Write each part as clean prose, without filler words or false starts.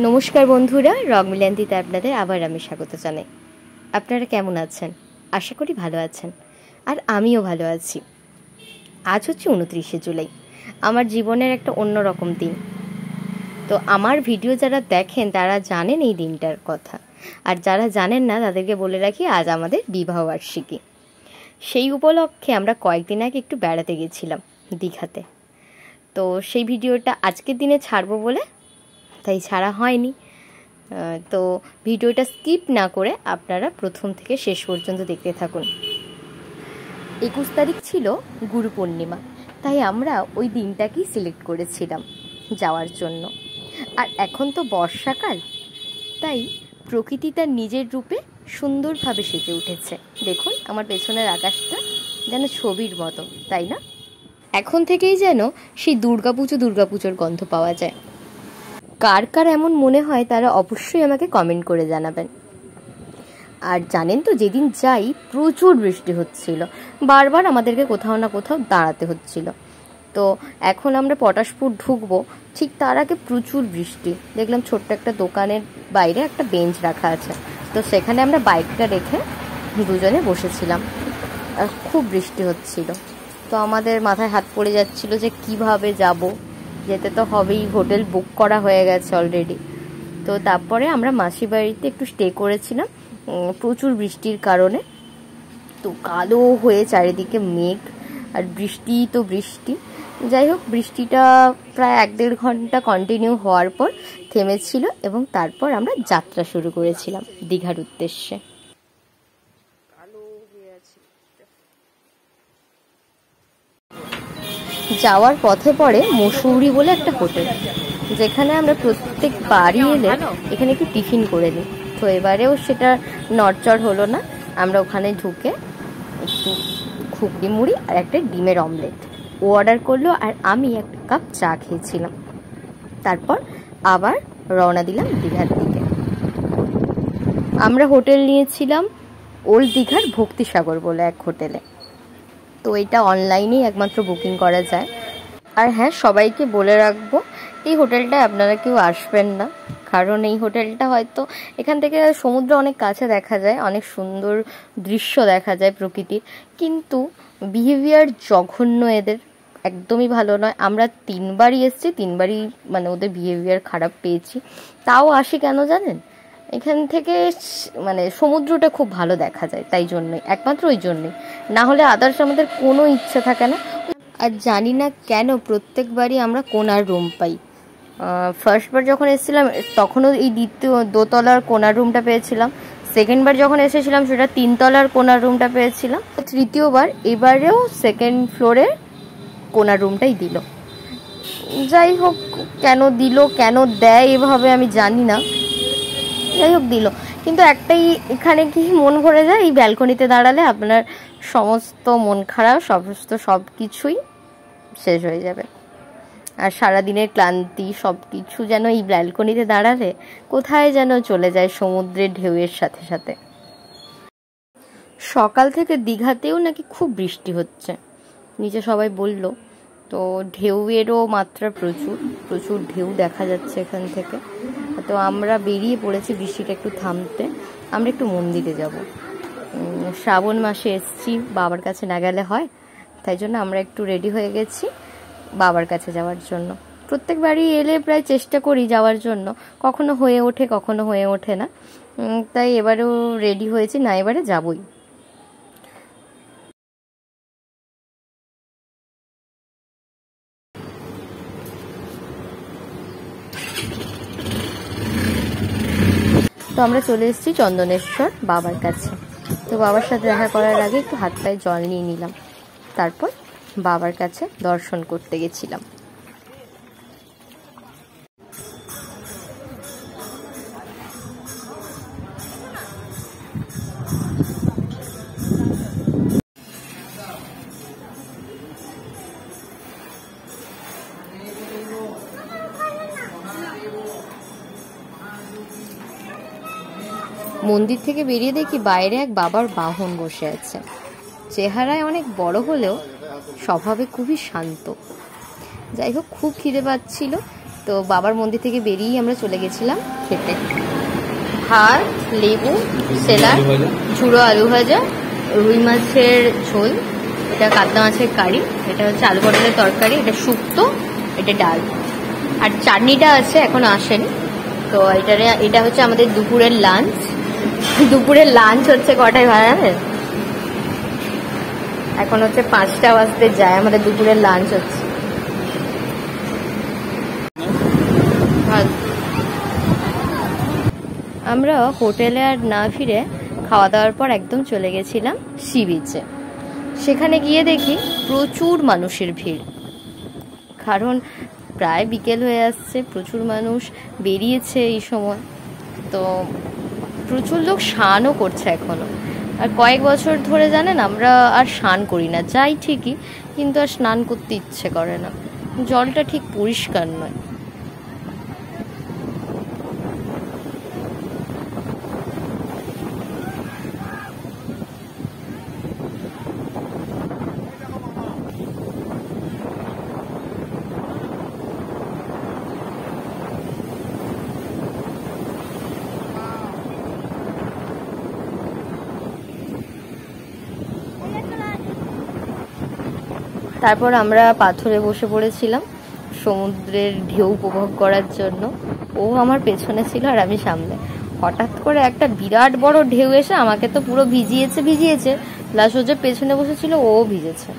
নমস্কার বন্ধুরা, রগমিলান্তিতে আপনাদের আবার আমি স্বাগত জানাই। আপনারা কেমন আছেন? আশা করি ভালো আছেন, আর আমিও ভালো আছি। আজ হচ্ছে 29শে জুলাই, আমার জীবনের একটা অন্যরকম দিন। তো আমার ভিডিও যারা দেখেন তারা জানেন এই দিনটার কথা, আর যারা জানেন না তাদেরকে বলে রাখি, আজ আমাদের বিবাহবার্ষিকী। সেই উপলক্ষে আমরা কয়েকদিন আগে একটু বেড়াতে গেছিলাম দীঘাতে। তো সেই ভিডিওটা আজকের দিনে ছাড়বো বলে তাই ছাড়া হয়নি। তো ভিডিওটা স্কিপ না করে আপনারা প্রথম থেকে শেষ পর্যন্ত দেখতে থাকুন। 21 তারিখ ছিল গুরু পূর্ণিমা, তাই আমরা ওই দিনটাকেই সিলেক্ট করেছিলাম যাওয়ার জন্য। আর এখন তো বর্ষাকাল, তাই প্রকৃতি তার নিজের রূপে সুন্দরভাবে সেজে উঠেছে। দেখুন আমার পেছনের আকাশটা যেন ছবির মতো, তাই না? এখন থেকেই যেন সেই দুর্গাপুজোর গন্ধ পাওয়া যায়। কার কার এমন মনে হয় তারা অবশ্যই আমাকে কমেন্ট করে জানাবেন। আর জানেন তো, যেদিন যাই প্রচুর বৃষ্টি হচ্ছিল, বারবার আমাদেরকে কোথাও না কোথাও দাঁড়াতে হচ্ছিল। তো এখন আমরা পটাশপুর ঢুকবো, ঠিক তার আগে প্রচুর বৃষ্টি। দেখলাম ছোট্ট একটা দোকানের বাইরে একটা বেঞ্চ রাখা আছে, তো সেখানে আমরা বাইকটা রেখে দুজনে বসেছিলাম। আর খুব বৃষ্টি হচ্ছিল, তো আমাদের মাথায় হাত পড়ে যাচ্ছিল যে কিভাবে যাব। যেতে তো হবেই, হোটেল বুক করা হয়ে গেছে অলরেডি। তো তারপরে আমরা মাসির বাড়িতে একটু স্টে করেছিলাম প্রচুর বৃষ্টির কারণে। তো কালো হয়ে চারিদিকে মেঘ, আর বৃষ্টি তো বৃষ্টি। যাই হোক, বৃষ্টিটা প্রায় 1-1.5 ঘন্টা কন্টিনিউ হওয়ার পর থেমেছিল, এবং তারপর আমরা যাত্রা শুরু করেছিলাম দীঘার উদ্দেশ্যে। যাওয়ার পথে পড়ে মসৌরি বলে একটা হোটেল, যেখানে আমরা প্রত্যেক বাড়ি এলে এখানে একটু টিফিন করে নিই। তো এবারেও সেটা নড়চড় হলো না, আমরা ওখানে ঢুকে একটু ঘুগনি মুড়ি আর একটা ডিমের অমলেট ও অর্ডার করলো, আর আমি একটা কাপ চা খেয়েছিলাম। তারপর আবার রওনা দিলাম দীঘার দিকে। আমরা হোটেল নিয়েছিলাম ওল্ড দীঘার ভক্তিসাগর বলে এক হোটেলে। তো এটা অনলাইনেই একমাত্র বুকিং করা যায়। আর হ্যাঁ, সবাইকে বলে রাখবো, এই হোটেলটায় আপনারা কেউ আসবেন না, কারণ এই হোটেলটা হয়তো এখান থেকে সমুদ্র অনেক কাছে দেখা যায়, অনেক সুন্দর দৃশ্য দেখা যায় প্রকৃতির, কিন্তু বিহেভিয়ার জঘন্য এদের, একদমই ভালো নয়। আমরা 3বারই এসেছি, 3বারই মানে ওদের বিহেভিয়ার খারাপ পেয়েছি। তাও আসি কেন জানেন? এখান থেকে মানে সমুদ্রটা খুব ভালো দেখা যায়, তাই জন্যই, একমাত্র ওই জন্যই। না হলে আদার্স আমাদের কোনো ইচ্ছা থাকে না। আর জানি না কেন প্রত্যেকবারই আমরা কোনার রুম পাই। ফার্স্টবার যখন এসেছিলাম তখনও এই দোতলার কোনার রুমটা পেয়েছিলাম। সেকেন্ডবার যখন এসেছিলাম সেটা 3তলার কোনার রুমটা পেয়েছিলাম। তৃতীয়বার এবারেও 2nd ফ্লোরের কোনার রুমটাই দিল। যাই হোক, কেন দিল, কেন দেয় এভাবে আমি জানি না, যাই হোক দিল। কিন্তু একটাই এখানে কি মন ভরে যায়, এই ব্যালকনিতে দাঁড়ালে আপনার সমস্ত মন খারাপ সব কিছুই শেষ হয়ে যাবে। আর সারাদিনের ক্লান্তি সব কিছু যেন এই ব্যালকনিতে দাঁড়ালে কোথায় যেন চলে যায় সমুদ্রের ঢেউয়ের সাথে সাথে। সকাল থেকে দীঘাতেও নাকি খুব বৃষ্টি হচ্ছে, নিচে সবাই বলল। তো ঢেউয়েরও মাত্রা প্রচুর ঢেউ দেখা যাচ্ছে এখান থেকে। তো আমরা বেরিয়ে পড়েছি বৃষ্টিটা একটু থামতে। আমরা একটু মন্দিরে যাব, শ্রাবণ মাসে এসছি, বাবার কাছে না গেলে হয়, তাই জন্য আমরা একটু রেডি হয়ে গেছি বাবার কাছে যাওয়ার জন্য। প্রত্যেকবারই এলে প্রায় চেষ্টা করি যাওয়ার জন্য, কখনো হয়ে ওঠে কখনো হয়ে ওঠে না, তাই এবারেও রেডি হয়েছি, না এবারে যাবই। তো আমরা চলে এসেছি চন্দনেশ্বর বাবার কাছে। তো বাবার সাথে দেখা করার আগে একটু হাত পায়ে জল নিয়ে নিলাম, তারপর বাবার কাছে দর্শন করতে গেছিলাম। মন্দির থেকে বেরিয়ে দেখি বাইরে এক বাবার বাহন বসে আছে। চেহারায় অনেক বড় হলেও স্বভাবে খুবই শান্ত। যাই হোক, খুব খিদে পাচ্ছিল, তো বাবার মন্দির থেকে বেরিয়েই আমরা চলে গেছিলাম খেতে। ভাত, লেবু, স্যালাড, ঝুড়ো আলু ভাজা, রুই মাছের ঝোল, এটা কাতলা মাছের কারি, এটা হচ্ছে আলু পটলের তরকারি, এটা শুক্তো, এটা ডাল, আর চাটনিটা আছে এখন আসেনি। তো এটা হচ্ছে আমাদের দুপুরের লাঞ্চ। দুপুরের লাঞ্চ হচ্ছে কটায় ভাড়া জানেন? এখন হচ্ছে 5টা বাজতে যায়, আমাদের দুপুরের লাঞ্চ হচ্ছে। আমরা হোটেলে আর না ফিরে খাওয়া দাওয়ার পর একদম চলে গেছিলাম সি বিচে। সেখানে গিয়ে দেখি প্রচুর মানুষের ভিড়, কারণ প্রায় বিকেল হয়ে আসছে, প্রচুর মানুষ বেরিয়েছে এই সময়। তো প্রচুর লোক স্নানও করছে এখনো। আর কয়েক বছর ধরে জানেন আমরা আর স্নান করি না, যাই ঠিকই, কিন্তু আর স্নান করতে ইচ্ছে করে না, জলটা ঠিক পরিষ্কার নয়। তারপর আমরা পাথরে বসে পড়েছিলাম সমুদ্রের ঢেউ উপভোগ করার জন্য। ও আমার পেছনে ছিল আর আমি সামনে। হঠাৎ করে একটা বিরাট বড় ঢেউ এসে আমাকে তো পুরো ভিজিয়েছে, প্লাস ও যে পেছনে বসেছিল ও ভিজেছে।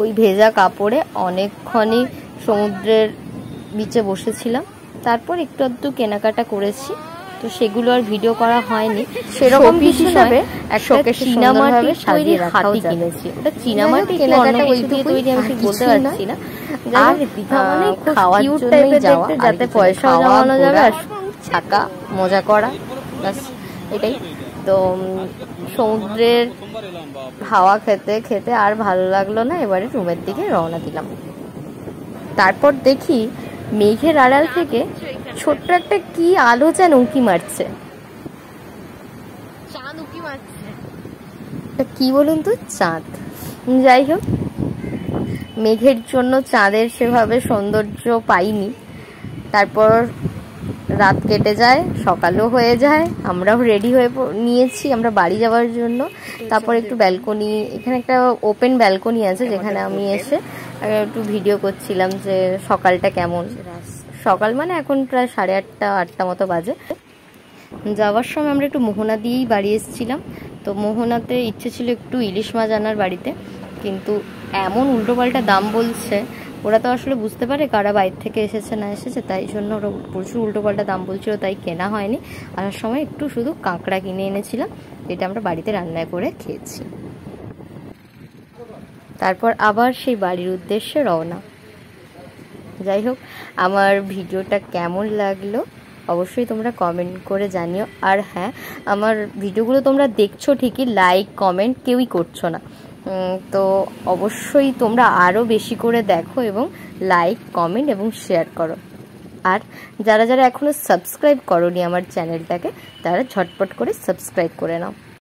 ওই ভেজা কাপড়ে অনেকক্ষণই সমুদ্রের বিচে বসেছিলাম। তারপর একটু আধটু কেনাকাটা করেছি, তো সেগুলো আর ভিডিও করা হয়নি। সেরকম হিসাবে একটা চীনামাটি তৈরি হাতি কিনেছি। ওটা চীনামাটি কেনাকাটা ওই দিয়ে তৈরি আমি ঠিক বলতে পারছি না। আর দীঘা মানে খাওয়ার জন্যই যাওয়া, যাতে পয়সাও জমানো যাবে আর থাকা মজা করা, ব্যাস এটাই। তো সমুদ্রের হাওয়া খেতে খেতে আর ভালো লাগলো না, এবারে রুমের দিকে রওনা দিলাম। তারপর দেখি মেঘের আড়াল থেকে ছোট্ট একটা কি আলো যেন উঁকি মারছে। চাঁদ উঁকি মারছে, কি বলুন তো? চাঁদ। যাই হোক, মেঘের জন্য চাঁদের সেভাবে সৌন্দর্য পাইনি। তারপর রাত কেটে যায়, সকালও হয়ে যায়, আমরাও রেডি হয়ে নিয়েছি আমরা বাড়ি যাওয়ার জন্য। তারপর একটু ব্যালকনি, এখানে একটা ওপেন ব্যালকনি আছে যেখানে আমি এসে একটু ভিডিও করছিলাম যে সকালটা কেমন। সকাল মানে এখন প্রায় 8:30-8টা মতো বাজে। যাওয়ার সময় আমরা একটু মোহনা দিয়েই বাড়ি এসেছিলাম। তো মোহনাতে ইচ্ছে ছিল একটু ইলিশ মাছ আনার বাড়িতে, কিন্তু এমন উল্টোপাল্টা দাম বলছে, ওরা তো আসলে বুঝতে পারে কারা বাইরে থেকে এসেছে না এসেছে, তাই জন্য ওরা প্রচুর উল্টোপাল্টা দাম বলছিল, তাই কেনা হয়নি। আসার সময় একটু শুধু কাঁকড়া কিনে এনেছিলাম, যেটা আমরা বাড়িতে রান্না করে খেয়েছি। তারপর আবার সেই বাড়ির উদ্দেশ্যে রওনা। যাই হোক, আমার ভিডিওটা কেমন লাগলো অবশ্যই তোমরা কমেন্ট করে জানিও। আর হ্যাঁ, আমার ভিডিওগুলো তোমরা দেখছো ঠিকই, লাইক কমেন্ট কেউই করছো না। তো অবশ্যই তোমরা আরও বেশি করে দেখো এবং লাইক কমেন্ট এবং শেয়ার করো। আর যারা যারা এখনও সাবস্ক্রাইব করোনি আমার চ্যানেলটাকে, তারা ঝটপট করে সাবস্ক্রাইব করে নাও।